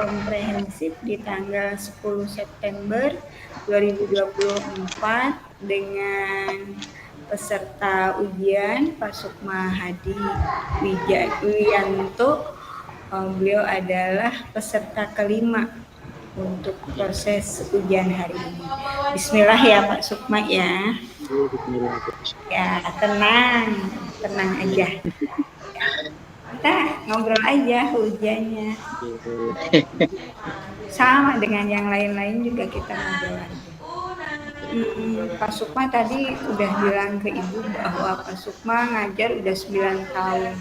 komprehensif di tanggal 10 September 2024 dengan peserta ujian Pak Sukma Hadi Wijanto. Beliau adalah peserta kelima untuk proses ujian hari ini. Bismillah ya Pak Sukma ya. Ya, tenang aja. Kita ngobrol aja ujiannya. Sama dengan yang lain-lain juga kita ngobrol aja. Pak Sukma tadi udah bilang ke Ibu bahwa Pak Sukma ngajar udah 9 tahun.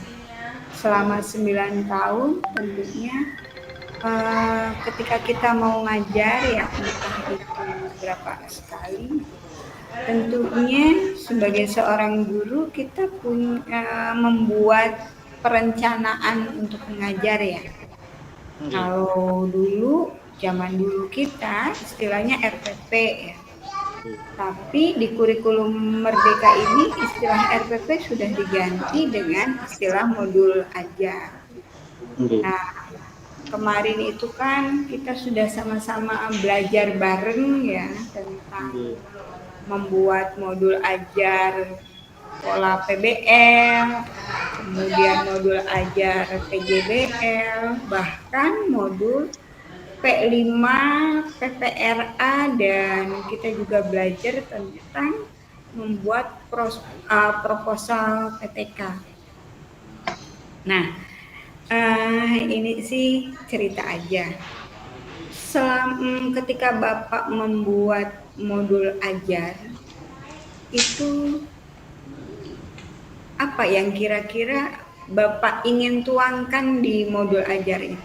Selama 9 tahun tentunya ketika kita mau ngajar ya entah itu berapa sekali, tentunya sebagai seorang guru kita punya membuat perencanaan untuk mengajar ya. Kalau zaman dulu kita istilahnya RPP ya. Tapi di kurikulum Merdeka ini istilah RPP sudah diganti dengan istilah modul ajar. Nah, kemarin itu kan kita sudah sama-sama belajar bareng ya tentang membuat modul ajar pola PBL, kemudian modul ajar PJBL, bahkan modul P5, PPRA, dan kita juga belajar tentang membuat proposal PTK. Nah, ini sih cerita aja. Ketika Bapak membuat modul ajar, itu apa yang kira-kira Bapak ingin tuangkan di modul ajar itu?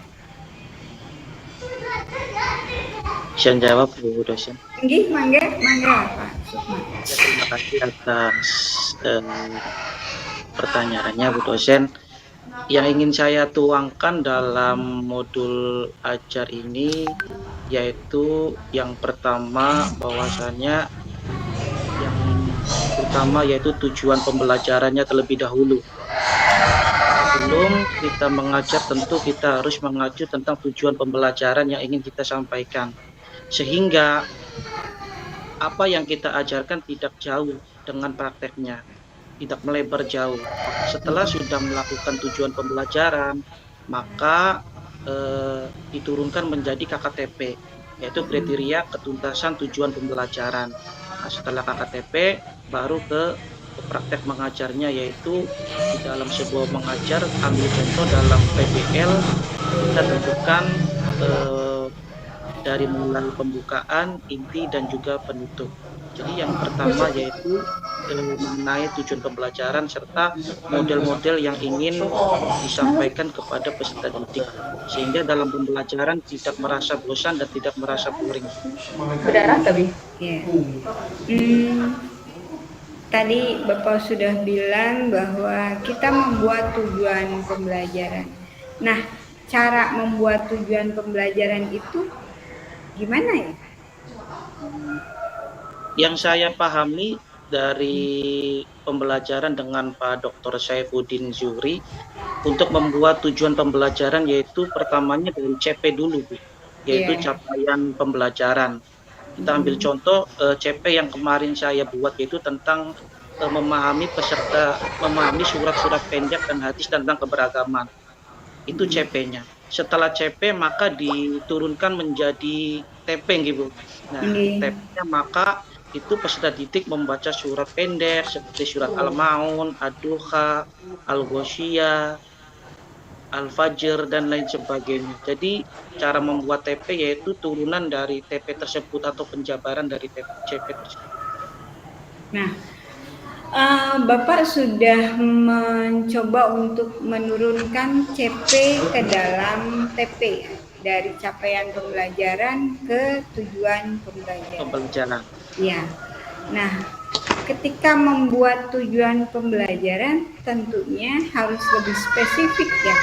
Bisa jawab Bu dosen? Nggih, mangga Pak Sukma. Terima kasih atas pertanyaannya Bu dosen. Yang ingin saya tuangkan dalam modul ajar ini yaitu yang pertama bahwasannya yang utama yaitu tujuan pembelajarannya terlebih dahulu. Sebelum kita mengajar tentu kita harus mengacu tentang tujuan pembelajaran yang ingin kita sampaikan. Sehingga apa yang kita ajarkan tidak jauh dengan prakteknya, tidak melebar jauh. Setelah sudah melakukan tujuan pembelajaran, maka diturunkan menjadi KKTP, yaitu kriteria ketuntasan tujuan pembelajaran. Nah, setelah KKTP, baru ke praktek mengajarnya, yaitu di dalam sebuah mengajar, ambil contoh dalam PBL, kita tentukan dari mulai pembukaan, inti, dan juga penutup. Jadi yang pertama yaitu mengenai tujuan pembelajaran serta model-model yang ingin disampaikan kepada peserta didik, sehingga dalam pembelajaran tidak merasa bosan dan tidak merasa boring. Benar tapi? Ya. Tadi Bapak sudah bilang bahwa kita membuat tujuan pembelajaran. Nah, cara membuat tujuan pembelajaran itu gimana ya? Yang saya pahami dari pembelajaran dengan Pak Dr. Saifuddin Zuhri, untuk membuat tujuan pembelajaran yaitu pertamanya dari CP dulu, Bu, yaitu capaian pembelajaran. Kita ambil contoh CP yang kemarin saya buat yaitu tentang memahami surat-surat pendek dan hadis tentang keberagaman. Itu CP-nya. Setelah CP maka diturunkan menjadi TP gitu. Nah, TP-nya maka itu peserta didik membaca surat pendek seperti surat Al-Maun, Ad-Duha, Al-Ghoshiyah, Al-Fajr, dan lain sebagainya. Jadi cara membuat TP yaitu turunan dari TP tersebut atau penjabaran dari CP tersebut. Nah, Bapak sudah mencoba untuk menurunkan CP ke dalam TP dari capaian pembelajaran ke tujuan pembelajaran. Ya. Nah, ketika membuat tujuan pembelajaran tentunya harus lebih spesifik ya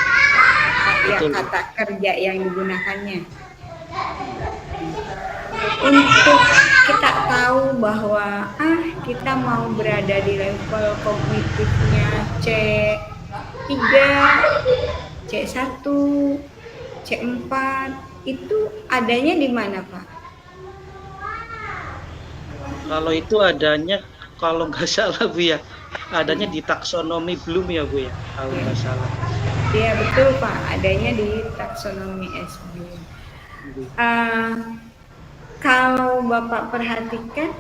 kata kerja yang digunakannya. Untuk kita tahu bahwa kita mau berada di level kognitifnya C3, C1, C4 itu adanya di mana, Pak? Kalau itu adanya, kalau nggak salah Bu ya, adanya di taksonomi Bloom ya Bu ya, kalau nggak salah. Iya betul Pak, adanya di taksonomi SB. Kalau Bapak perhatikan,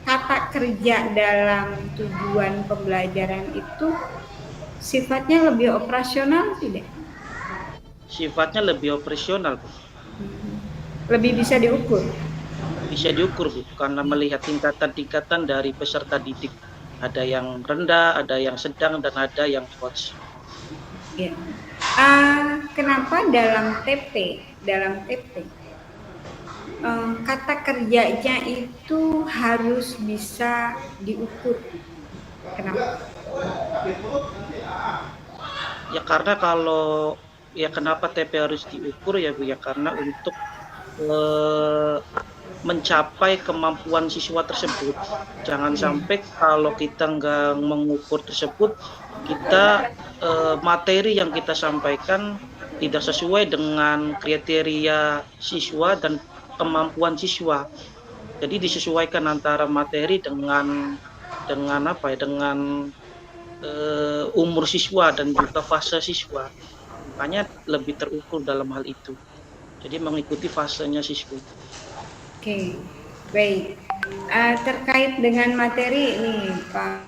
kata kerja dalam tujuan pembelajaran itu sifatnya lebih operasional tidak? Sifatnya lebih operasional Bu. Lebih bisa diukur? Bisa diukur Bu, karena melihat tingkatan-tingkatan dari peserta didik. Ada yang rendah, ada yang sedang, dan ada yang coach. Ya. Kenapa dalam TP, kata kerjanya itu harus bisa diukur? Kenapa? Ya karena kalau ya kenapa TP harus diukur ya Bu ya, karena untuk mencapai kemampuan siswa tersebut. Jangan sampai kalau kita nggak mengukur tersebut, kita materi yang kita sampaikan tidak sesuai dengan kriteria siswa dan kemampuan siswa. Jadi disesuaikan antara materi dengan apa ya, dengan umur siswa dan juga fase siswa. Makanya lebih terukur dalam hal itu. Jadi mengikuti fasenya siswa. Oke, baik. Terkait dengan materi nih Pak,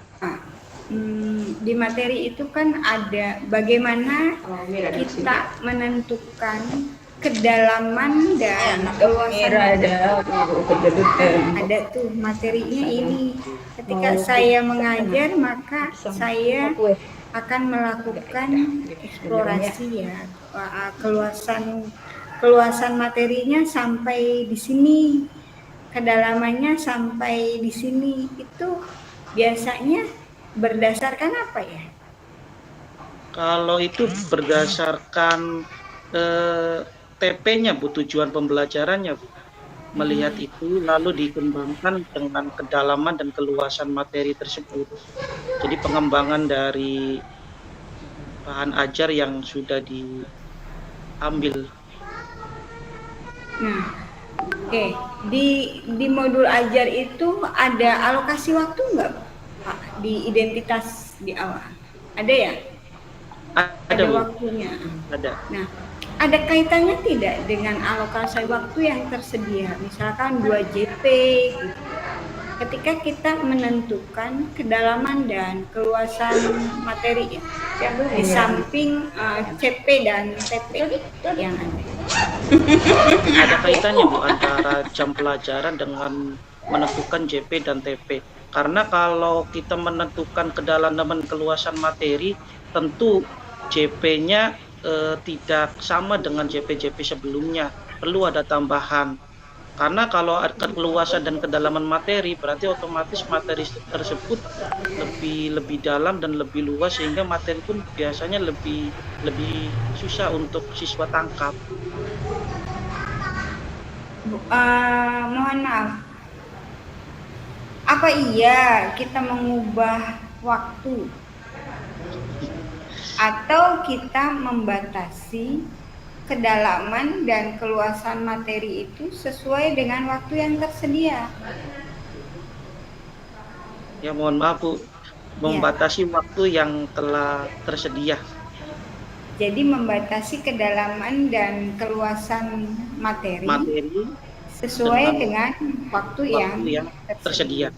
di materi itu kan ada bagaimana kita menentukan kedalaman dan luasan ada tuh materinya ini. Ketika saya mengajar maka saya akan melakukan eksplorasi ya, keluasan materinya sampai di sini, kedalamannya sampai di sini. Itu biasanya berdasarkan apa ya? Kalau itu berdasarkan TP-nya Bu, tujuan pembelajarannya Bu. Melihat itu lalu dikembangkan dengan kedalaman dan keluasan materi tersebut. Jadi pengembangan dari bahan ajar yang sudah diambil. Nah, oke. Di modul ajar itu ada alokasi waktu nggak Pak? Di identitas di awal? Ada ya? Ada Bu. waktunya. Ada. Nah, ada kaitannya tidak dengan alokasi waktu yang tersedia? Misalkan 2 JP gitu. Ketika kita menentukan kedalaman dan keluasan materi ya, di samping CP dan TP yang ada. Ada kaitannya Bu antara jam pelajaran dengan menentukan JP dan TP. Karena kalau kita menentukan kedalaman keluasan materi, tentu JP-nya tidak sama dengan JP-JP sebelumnya. Perlu ada tambahan. Karena kalau keluasan dan kedalaman materi, berarti otomatis materi tersebut lebih dalam dan lebih luas, sehingga materi pun biasanya lebih susah untuk siswa tangkap. Mohon maaf, apa iya kita mengubah waktu atau kita membatasi kedalaman dan keluasan materi itu sesuai dengan waktu yang tersedia? Ya mohon maaf Bu, membatasi waktu yang telah tersedia. Jadi membatasi kedalaman dan keluasan materi sesuai dengan waktu yang tersedia.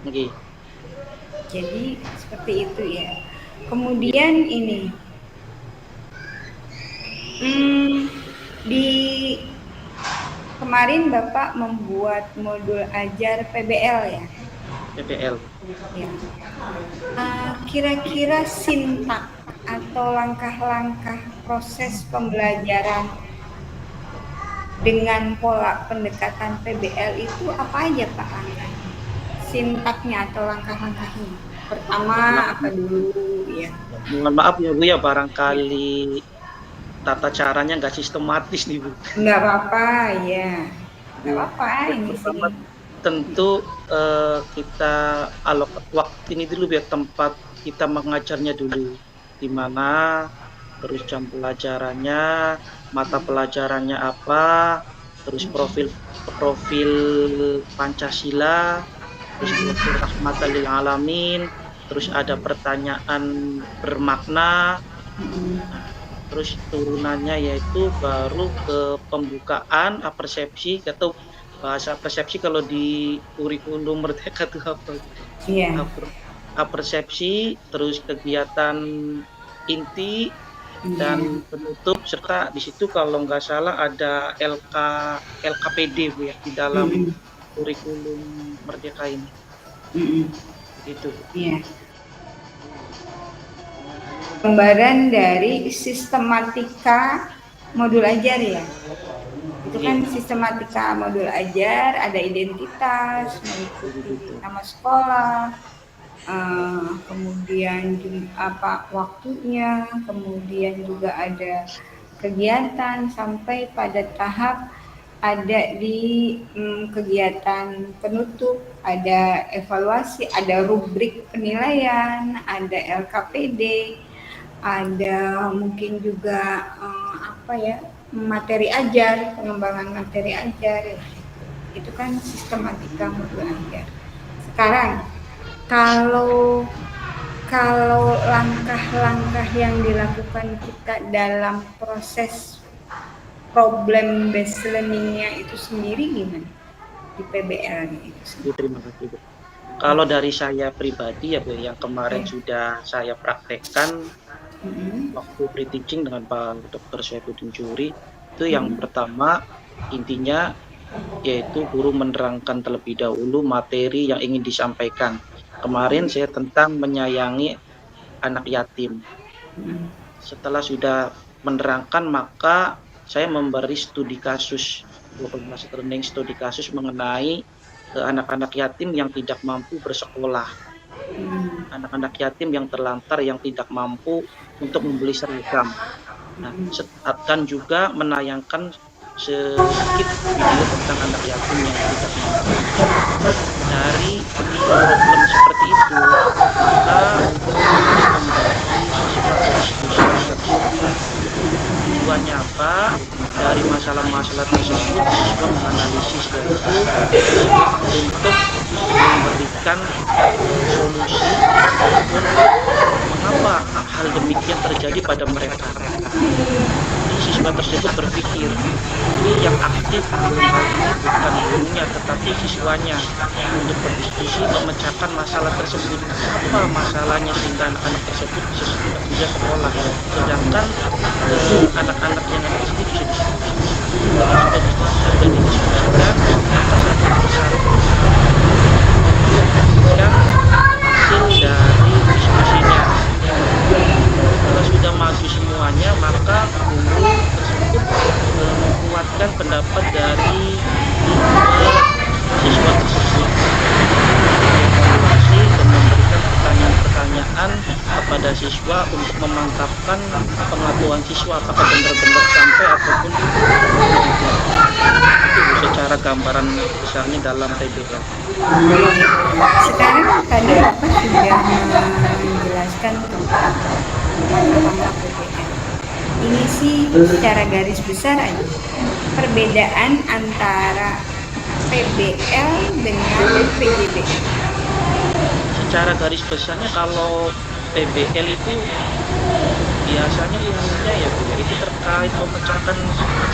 Okay. Jadi seperti itu ya. Kemudian ini di kemarin Bapak membuat modul ajar PBL ya? PBL. Ya. Kira-kira sintak atau langkah-langkah proses pembelajaran dengan pola pendekatan PBL itu apa aja Pak? Sintaknya atau langkah-langkahnya? Pertama apa dulu ya? Mohon maaf ya Bu ya, barangkali tata caranya nggak sistematis nih Bu. Nggak apa-apa ya, nggak apa-apa ini sih. Tentu kita waktu ini dulu biar tempat kita mengajarnya dulu, di mana terus jam pelajarannya, mata pelajarannya apa, terus profil profil Pancasila, terus profil rahmatan lil alamin, terus ada pertanyaan bermakna. Nah, terus turunannya yaitu baru ke pembukaan apersepsi atau bahasa persepsi kalau di kurikulum Merdeka itu apa? Iya. Apersepsi, terus kegiatan inti Iya. dan penutup, serta di situ kalau nggak salah ada LKPD Bu ya di dalam Mm-mm. kurikulum Merdeka ini. Mm-mm. Begitu Bu. Iya. Gambaran dari sistematika modul ajar ya. Itu kan Iya, sistematika modul ajar, ada identitas, mengikuti begitu. nama sekolah, kemudian apa waktunya, kemudian juga ada kegiatan sampai pada tahap ada di kegiatan penutup, ada evaluasi, ada rubrik penilaian, ada LKPD, ada mungkin juga apa ya, materi ajar, pengembangan materi ajar. Itu kan sistematika modul ajar. Sekarang kalau kalau langkah-langkah yang dilakukan kita dalam proses problem based learning-nya itu sendiri gimana di PBL-nya itu sendiri? Terima kasih Bu. Kalau dari saya pribadi ya Bu, yang kemarin Ya. sudah saya praktekkan Mm-mm. waktu pre-teaching dengan Pak Dr. Saifuddin Juri, itu yang Mm-mm. pertama intinya yaitu guru menerangkan terlebih dahulu materi yang ingin disampaikan. Kemarin saya tentang menyayangi anak yatim. Mm-mm. Setelah sudah menerangkan, maka saya memberi studi kasus, master learning studi kasus mengenai anak-anak yatim yang tidak mampu bersekolah, Mm-mm. anak-anak yatim yang terlantar, yang tidak mampu untuk membeli seragam. Nah, akan juga menayangkan sedikit video tentang anak yatim yang tidak mampu. Nah, dari problem seperti itu, maka membagi siswa ke diskusi tersebut. Tujuannya apa? Dari masalah-masalah tersebut, siswa menganalisis yaitu untuk memberikan solusi ataupun mengapa hal demikian terjadi pada mereka. Jadi siswa tersebut berpikir, ini yang aktif dalam hal ini bukan gurunya tetapi siswanya, untuk berdiskusi memecahkan masalah tersebut. Apa masalahnya sehingga anak-anak tersebut bisa sekolah, sedangkan anak-anak yang ada di sini bisa diskusi. Setelah sudah didiskusikan, maka satu persatu yang hasil dari diskusinya. Setelah sudah maju semuanya, maka guru tersebut menguatkan pendapat dari dua siswa tersebut, evaluasi dan memberikan pertanyaan-pertanyaan kepada siswa untuk memantapkan pengetahuan siswa apakah benar-benar sampai ataupun tidak. Itu secara gambaran besarnya dalam PBL. Sekarang tadi Bapak sudah menjelaskan tentang langkah-langkah PBL. Ini sih secara garis besar aja perbedaan antara PBL dengan PJBL. Secara garis besarnya kalau PBL itu biasanya ilmunya ya Bu, itu terkait memecahkan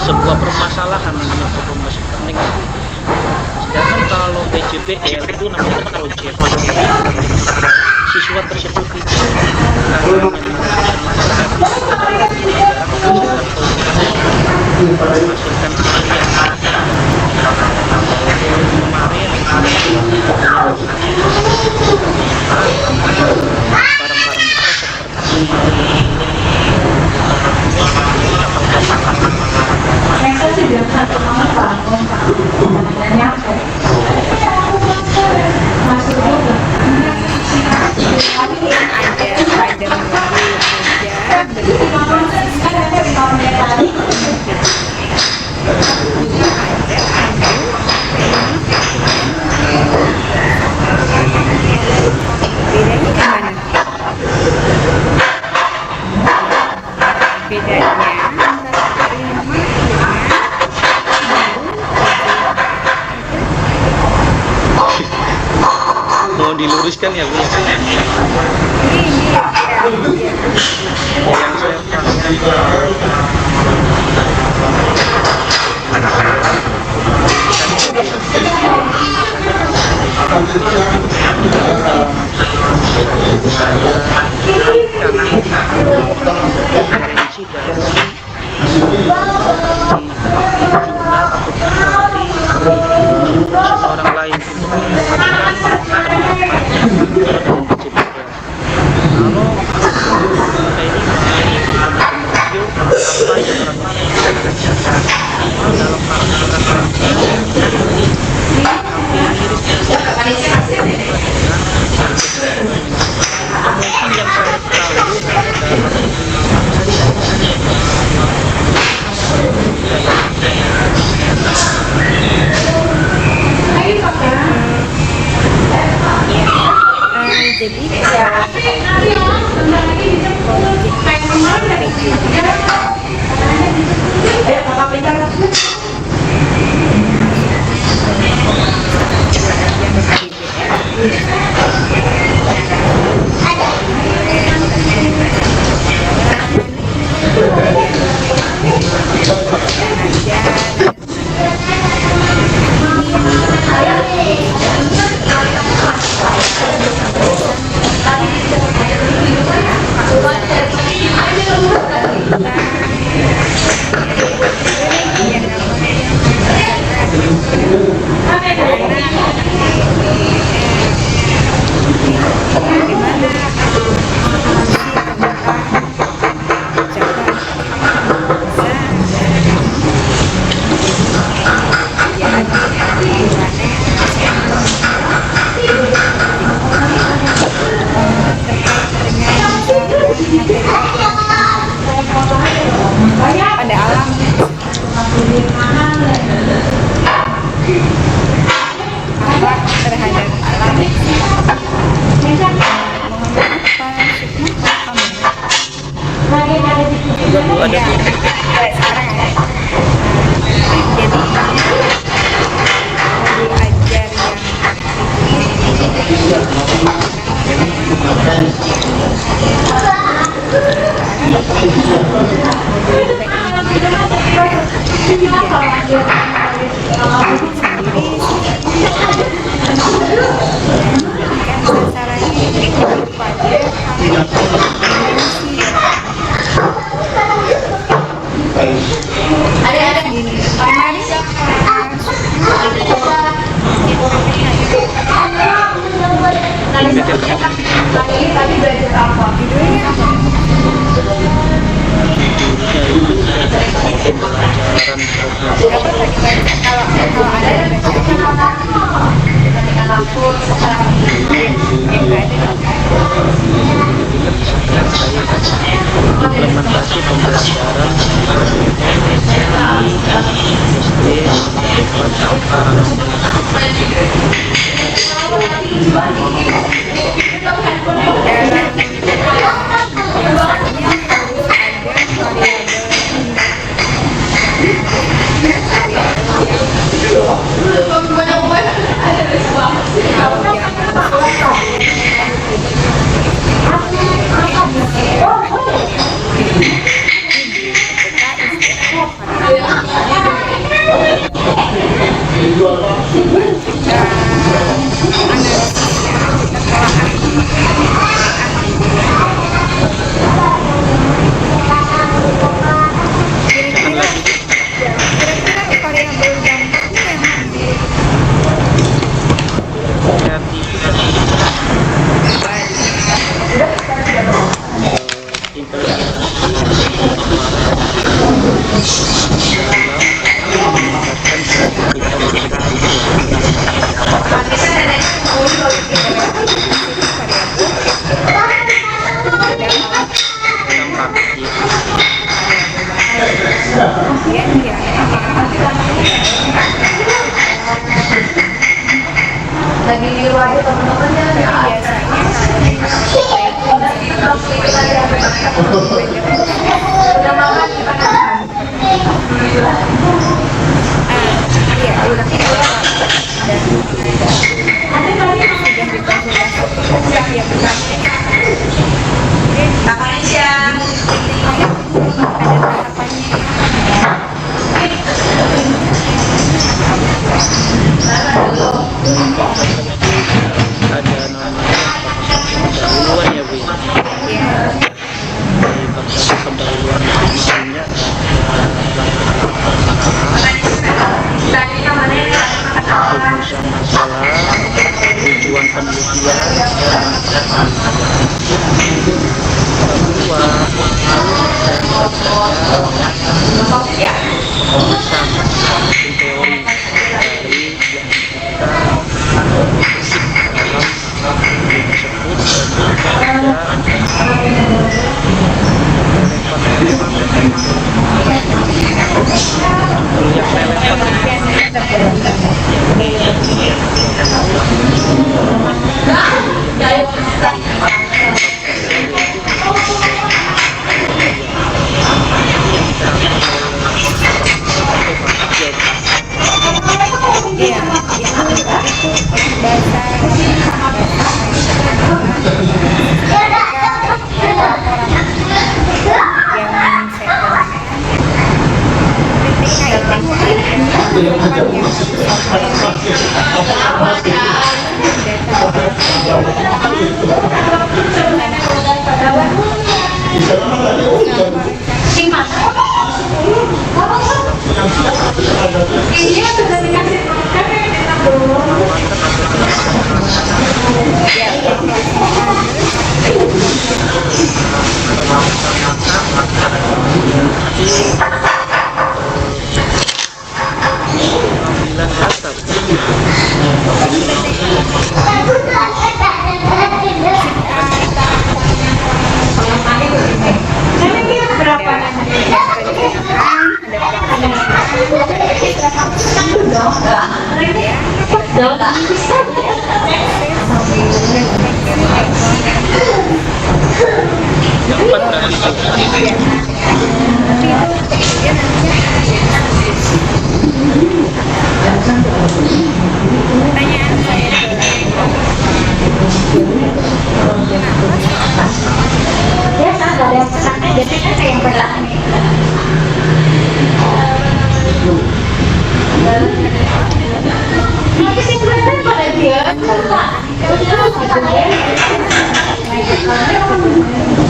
sebuah permasalahan namanya problem learning. Sedangkan kalau PJBL itu namanya proyek. Jadi siswa tersebut itu hanya menyelesaikan masalah menghasilkan karya. Kemarin barang-barang bekas seperti ada modul ajar berbasis juga ada modul teknik Mohon diluruskan ya Bu. Ini Yang saya referensi dari seorang lain untuk mengungkapkan pada alam apa terhadap alam. Mohon maaf Pak Sukma, sekarang ada. Jadi modul ajar implementasi pembelajaran lagi di luar aja teman-temannya udah makan iya udah dan sudah dikonsultasikan teori dari yang kita basic dalam video tersebut, dan juga ada yang Iya, itu bahasa yang saya ketika itu Iya, sudah dikasih pengambilan data. berapa Yang 4 dari pertanyaan saya ya kan ada yang pesannya jadi kan kayak yang berlaku tapi sih kelihatan pada dia pertama yang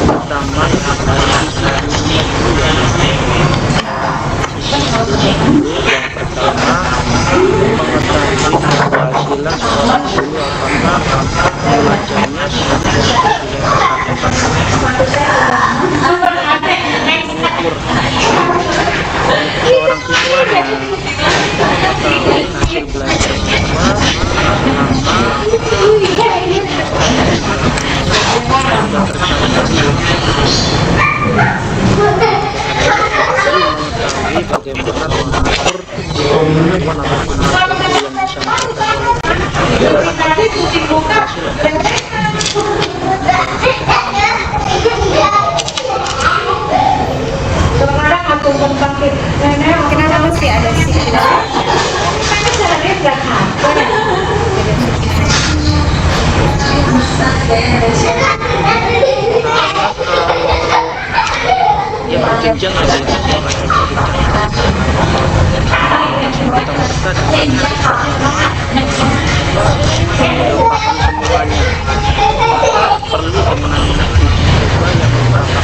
pertama mengetahui keberhasilan seorang guru apakah belajarnya sudah mengukur seorang siswa yang mengetahui hasil belajar siswa mengetahui bagaimana mengukur kemampuan atau kemampuan yang disampaikan kenapa mesti ada sih yang berjenjang ada yang melupakan semuanya, perlu dengan juga yang beberapa kali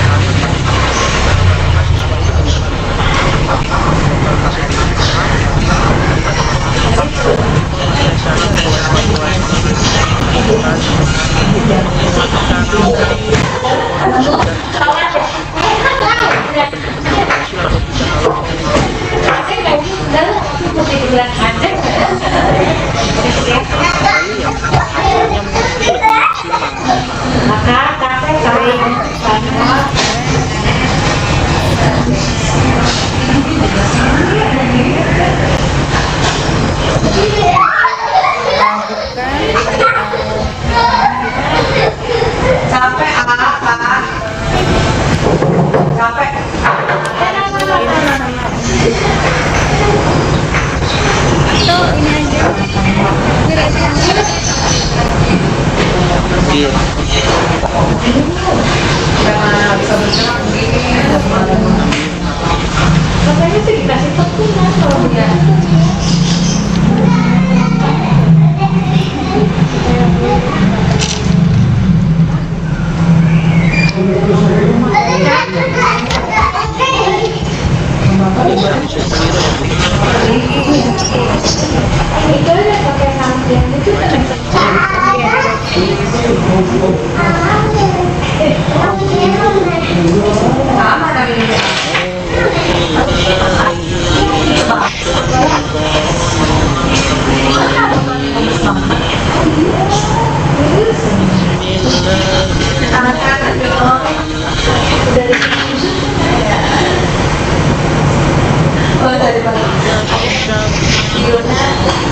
Diona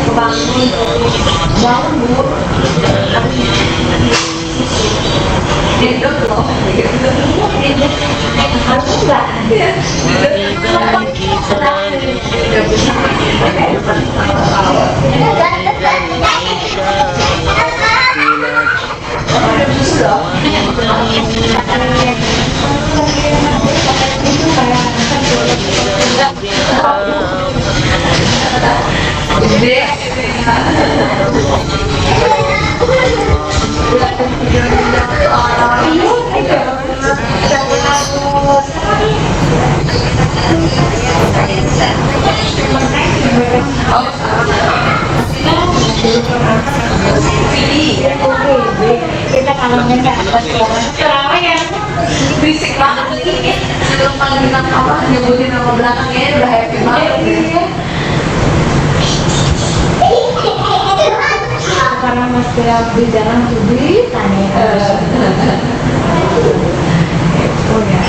kebangun bangun bu hidup loh harus enggak kita kalau nggak atas terawih ya berisik banget nih sebelum panggil nama apa nyebutin nama belakangnya udah happy banget karena masih di dalam tubuh tanya oh ya